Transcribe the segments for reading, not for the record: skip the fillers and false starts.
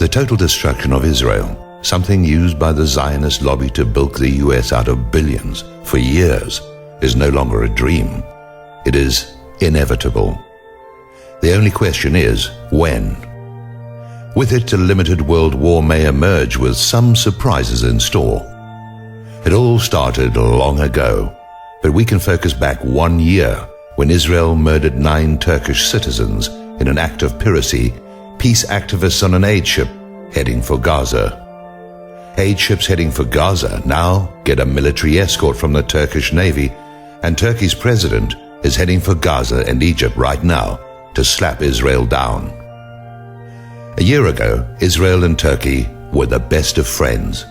The total destruction of Israel, something used by the Zionist lobby to bilk the US out of billions for years, is no longer a dream. It is inevitable. The only question is, when? With it, a limited world war may emerge with some surprises in store. It all started long ago, but we can focus back 1 year when Israel murdered 9 Turkish citizens in an act of piracy, peace activists on an aid ship heading for Gaza. Aid ships heading for Gaza now get a military escort from the Turkish Navy, and Turkey's president is heading for Gaza and Egypt right now to slap Israel down. A year ago, Israel and Turkey were the best of friends.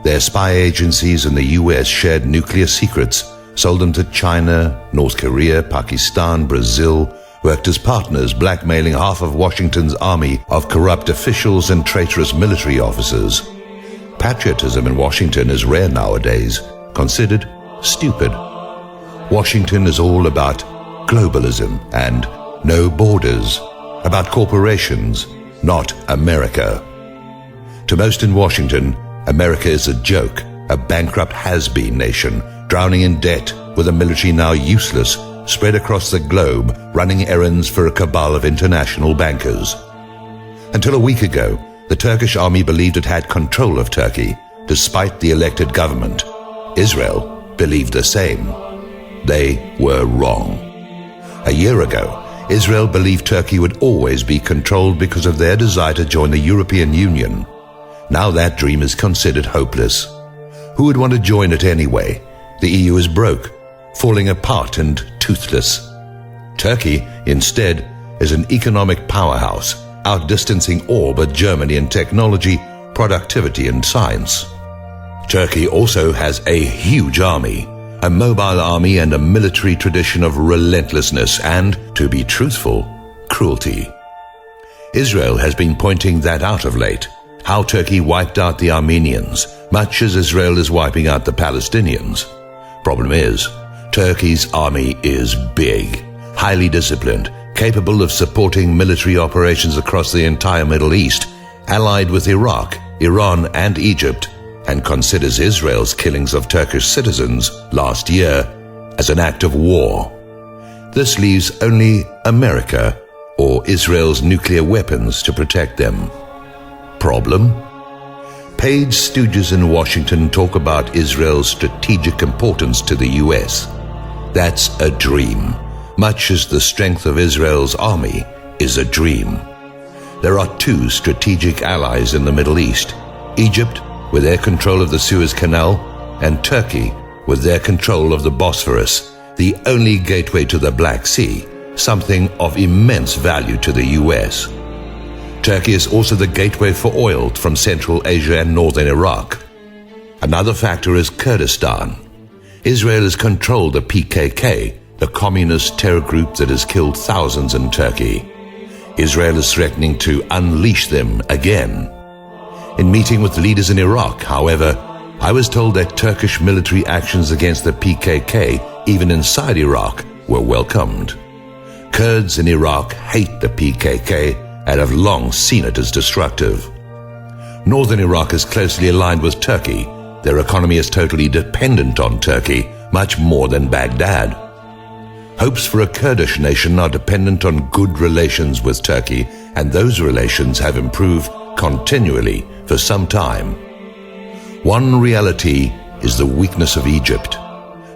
Their spy agencies in the US shared nuclear secrets, sold them to China, North Korea, Pakistan, Brazil, worked as partners, blackmailing half of Washington's army of corrupt officials and traitorous military officers. Patriotism in Washington is rare nowadays, considered stupid. Washington is all about globalism and no borders, about corporations, not America. To most in Washington, America is a joke, a bankrupt has-been nation, drowning in debt with a military now useless, spread across the globe, running errands for a cabal of international bankers. Until a week ago, the Turkish army believed it had control of Turkey, despite the elected government. Israel believed the same. They were wrong. A year ago, Israel believed Turkey would always be controlled because of their desire to join the European Union. Now that dream is considered hopeless. Who would want to join it anyway? The EU is broke, falling apart and toothless. Turkey, instead, is an economic powerhouse, outdistancing all but Germany in technology, productivity and science. Turkey also has a huge army, a mobile army and a military tradition of relentlessness and, to be truthful, cruelty. Israel has been pointing that out of late, how Turkey wiped out the Armenians, much as Israel is wiping out the Palestinians. Problem is, Turkey's army is big, highly disciplined, capable of supporting military operations across the entire Middle East, allied with Iraq, Iran and Egypt, and considers Israel's killings of Turkish citizens last year as an act of war. This leaves only America or Israel's nuclear weapons to protect them. Problem? Paid stooges in Washington talk about Israel's strategic importance to the US. That's a dream, much as the strength of Israel's army is a dream. There are 2 strategic allies in the Middle East, Egypt with their control of the Suez Canal, and Turkey with their control of the Bosphorus, the only gateway to the Black Sea, something of immense value to the US. Turkey is also the gateway for oil from Central Asia and northern Iraq. Another factor is Kurdistan. Israel has controlled the PKK, the communist terror group that has killed thousands in Turkey. Israel is threatening to unleash them again. In meeting with leaders in Iraq, however, I was told that Turkish military actions against the PKK, even inside Iraq, were welcomed. Kurds in Iraq hate the PKK and have long seen it as destructive. Northern Iraq is closely aligned with Turkey. Their economy is totally dependent on Turkey, much more than Baghdad. Hopes for a Kurdish nation are dependent on good relations with Turkey, and those relations have improved continually for some time. One reality is the weakness of Egypt.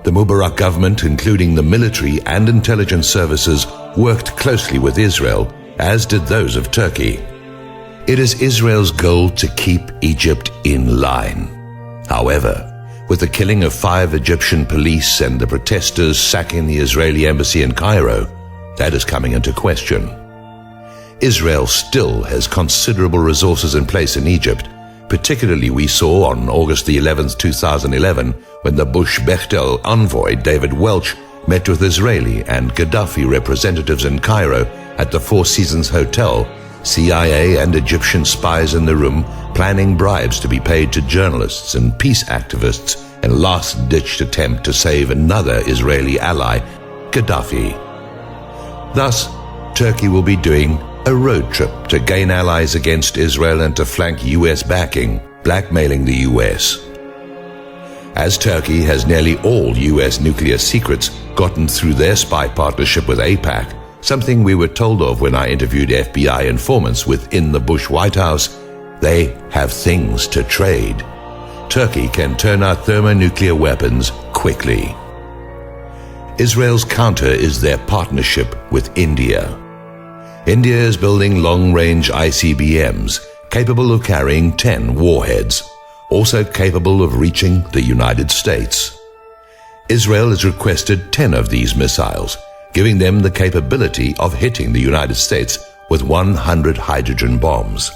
The Mubarak government, including the military and intelligence services, worked closely with Israel, as did those of Turkey. It is Israel's goal to keep Egypt in line. However, with the killing of 5 Egyptian police and the protesters sacking the Israeli embassy in Cairo, that is coming into question. Israel still has considerable resources in place in Egypt. Particularly we saw on August the 11th, 2011, when the Bush-Bechtel envoy David Welch met with Israeli and Gaddafi representatives in Cairo at the Four Seasons Hotel, CIA and Egyptian spies in the room planning bribes to be paid to journalists and peace activists in a last-ditch attempt to save another Israeli ally, Gaddafi. Thus, Turkey will be doing a road trip to gain allies against Israel and to flank US backing, blackmailing the US. As Turkey has nearly all US nuclear secrets gotten through their spy partnership with AIPAC, something we were told of when I interviewed FBI informants within the Bush White House, they have things to trade. Turkey can turn out thermonuclear weapons quickly. Israel's counter is their partnership with India. India is building long-range ICBMs capable of carrying 10 warheads, also capable of reaching the United States. Israel has requested 10 of these missiles, giving them the capability of hitting the United States with 100 hydrogen bombs.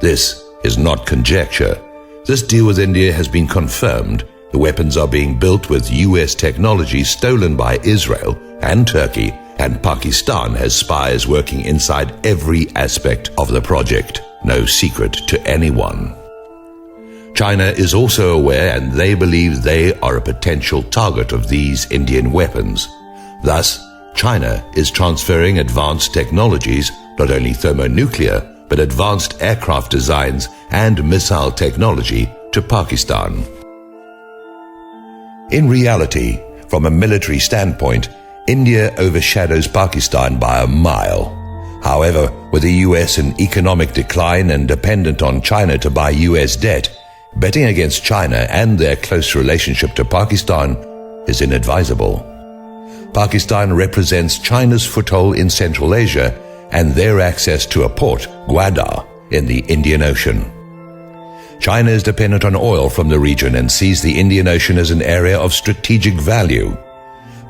This is not conjecture. This deal with India has been confirmed. The weapons are being built with US technology stolen by Israel and Turkey, and Pakistan has spies working inside every aspect of the project. No secret to anyone. China is also aware, and they believe they are a potential target of these Indian weapons. Thus, China is transferring advanced technologies, not only thermonuclear, but advanced aircraft designs and missile technology to Pakistan. In reality, from a military standpoint, India overshadows Pakistan by a mile. However, with the US in economic decline and dependent on China to buy US debt, betting against China and their close relationship to Pakistan is inadvisable. Pakistan represents China's foothold in Central Asia and their access to a port, Gwadar, in the Indian Ocean. China is dependent on oil from the region and sees the Indian Ocean as an area of strategic value.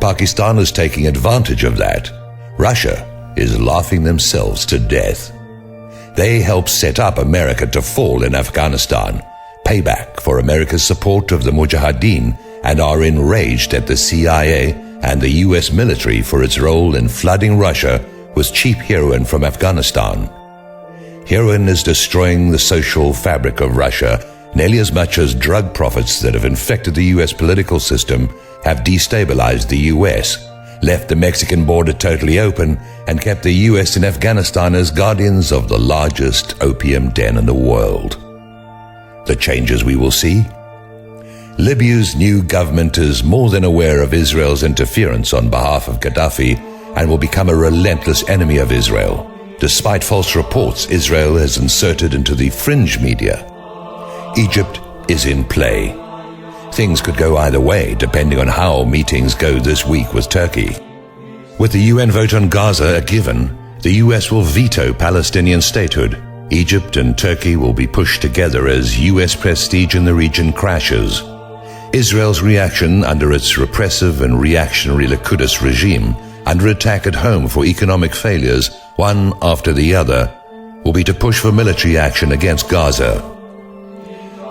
Pakistan is taking advantage of that. Russia is laughing themselves to death. They helped set up America to fall in Afghanistan, payback for America's support of the Mujahideen, and are enraged at the CIA and the US military for its role in flooding Russia with cheap heroin from Afghanistan. Heroin is destroying the social fabric of Russia nearly as much as drug profits that have infected the US political system have destabilized the US, left the Mexican border totally open, and kept the US and Afghanistan as guardians of the largest opium den in the world. The changes we will see? Libya's new government is more than aware of Israel's interference on behalf of Gaddafi and will become a relentless enemy of Israel. Despite false reports Israel has inserted into the fringe media. Egypt is in play. Things could go either way depending on how meetings go this week with Turkey. With the UN vote on Gaza a given, the US will veto Palestinian statehood. Egypt and Turkey will be pushed together as US prestige in the region crashes. Israel's reaction under its repressive and reactionary Likud regime, under attack at home for economic failures, one after the other, will be to push for military action against Gaza.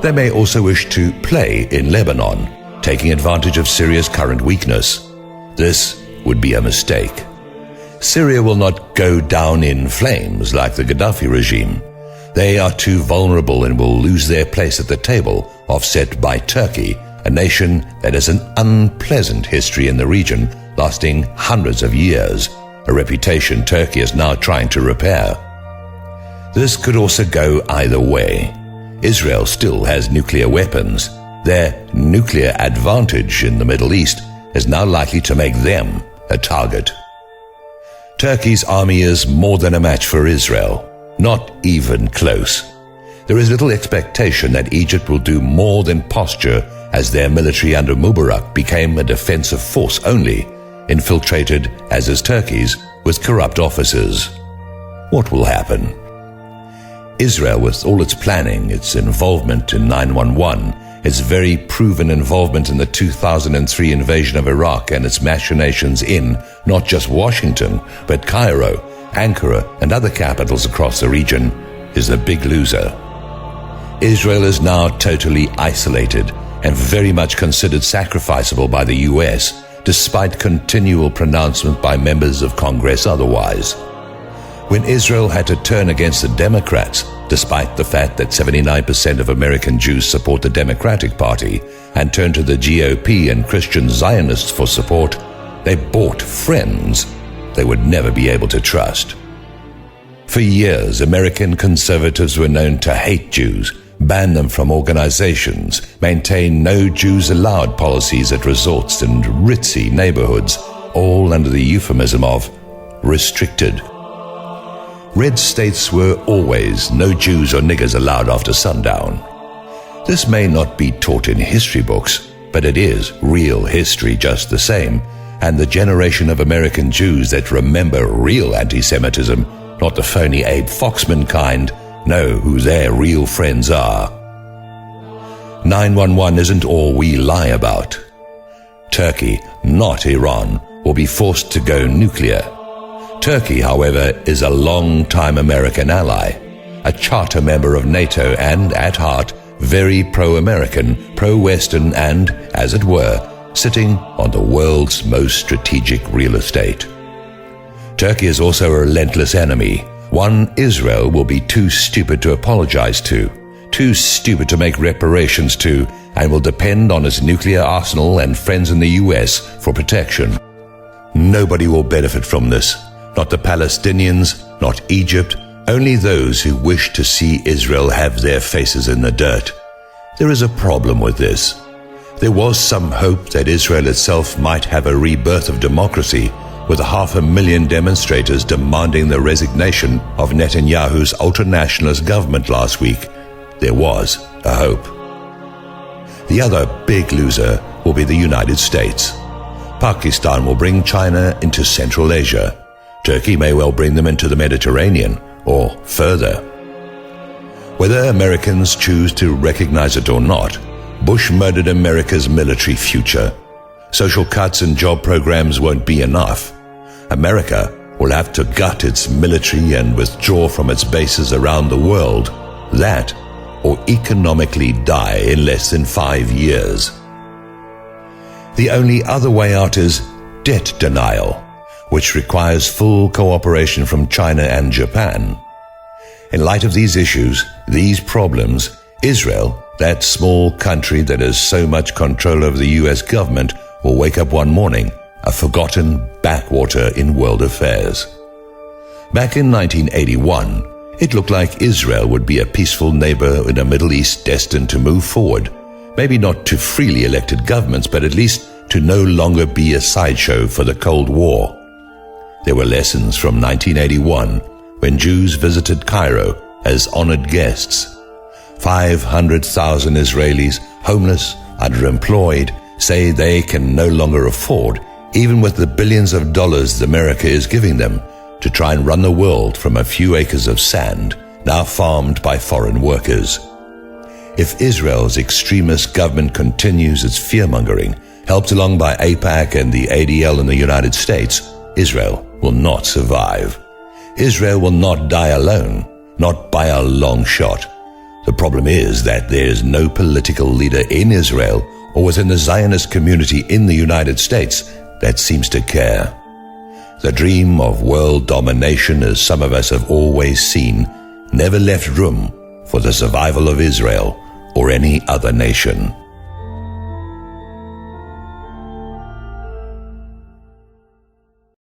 They may also wish to play in Lebanon, taking advantage of Syria's current weakness. This would be a mistake. Syria will not go down in flames like the Gaddafi regime. They are too vulnerable and will lose their place at the table, offset by Turkey, a nation that has an unpleasant history in the region lasting hundreds of years, a reputation Turkey is now trying to repair. This could also go either way. Israel still has nuclear weapons. Their nuclear advantage in the Middle East is now likely to make them a target. Turkey's army is more than a match for Israel, not even close. There is little expectation that Egypt will do more than posture, as their military under Mubarak became a defensive force only, infiltrated, as is Turkey's, with corrupt officers. What will happen? Israel, with all its planning, its involvement in 9/11, its very proven involvement in the 2003 invasion of Iraq and its machinations in not just Washington, but Cairo, Ankara, and other capitals across the region, is the big loser. Israel is now totally isolated and very much considered sacrificable by the US, despite continual pronouncement by members of Congress otherwise. When Israel had to turn against the Democrats, despite the fact that 79% of American Jews support the Democratic Party, and turned to the GOP and Christian Zionists for support, they bought friends they would never be able to trust. For years, American conservatives were known to hate Jews, ban them from organizations, maintain no Jews allowed policies at resorts and ritzy neighborhoods, all under the euphemism of restricted. Red states were always no Jews or niggers allowed after sundown. This may not be taught in history books, but it is real history just the same, and the generation of American Jews that remember real anti-Semitism, not the phony Abe Foxman kind, know who their real friends are. 9/11 isn't all we lie about. Turkey, not Iran, will be forced to go nuclear. Turkey, however, is a long-time American ally, a charter member of NATO and, at heart, very pro-American, pro-Western and, as it were, sitting on the world's most strategic real estate. Turkey is also a relentless enemy, one Israel will be too stupid to apologize to, too stupid to make reparations to, and will depend on its nuclear arsenal and friends in the US for protection. Nobody will benefit from this, not the Palestinians, not Egypt, only those who wish to see Israel have their faces in the dirt. There is a problem with this. There was some hope that Israel itself might have a rebirth of democracy, with 500,000 demonstrators demanding the resignation of Netanyahu's ultra-nationalist government last week. There was a hope. The other big loser will be the United States. Pakistan will bring China into Central Asia. Turkey may well bring them into the Mediterranean, or further. Whether Americans choose to recognize it or not, Bush murdered America's military future. Social cuts and job programs won't be enough. America will have to gut its military and withdraw from its bases around the world. That, or economically die in less than 5 years. The only other way out is debt denial, which requires full cooperation from China and Japan. In light of these issues, these problems, Israel, that small country that has so much control over the US government, will wake up one morning a forgotten backwater in world affairs. Back in 1981, it looked like Israel would be a peaceful neighbor in a Middle East destined to move forward, maybe not to freely elected governments, but at least to no longer be a sideshow for the Cold War. There were lessons from 1981, when Jews visited Cairo as honored guests. 500,000 Israelis, homeless, underemployed, say they can no longer afford, even with the billions of dollars America is giving them, to try and run the world from a few acres of sand, now farmed by foreign workers. If Israel's extremist government continues its fear-mongering, helped along by AIPAC and the ADL in the United States, Israel will not survive. Israel will not die alone, not by a long shot. The problem is that there is no political leader in Israel or within the Zionist community in the United States that seems to care. The dream of world domination, as some of us have always seen, never left room for the survival of Israel or any other nation.